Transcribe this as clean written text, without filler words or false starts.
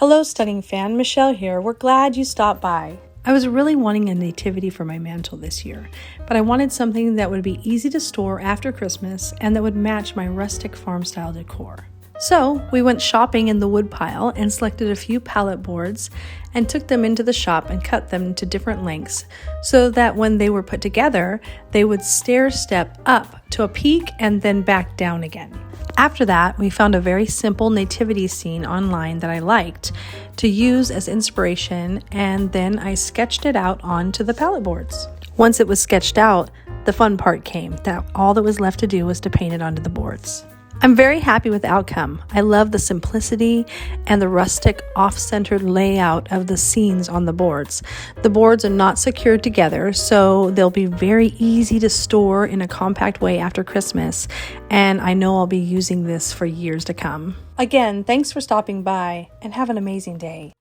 Hello, Stunning fan. Michele here. We're glad you stopped by. I was really wanting a nativity for my mantle this year, but I wanted something that would be easy to store after Christmas and that would match my rustic farm style decor. So we went shopping in the wood pile and selected a few pallet boards and took them into the shop and cut them to different lengths so that when they were put together, they would stair step up to a peak and then back down again. After that, we found a very simple nativity scene online that I liked to use as inspiration, and then I sketched it out onto the pallet boards. Once it was sketched out, the fun part came, that all that was left to do was to paint it onto the boards. I'm very happy with the outcome. I love the simplicity and the rustic off-centered layout of the scenes on the boards. The boards are not secured together, so they'll be very easy to store in a compact way after Christmas, and I know I'll be using this for years to come. Again, thanks for stopping by, and have an amazing day.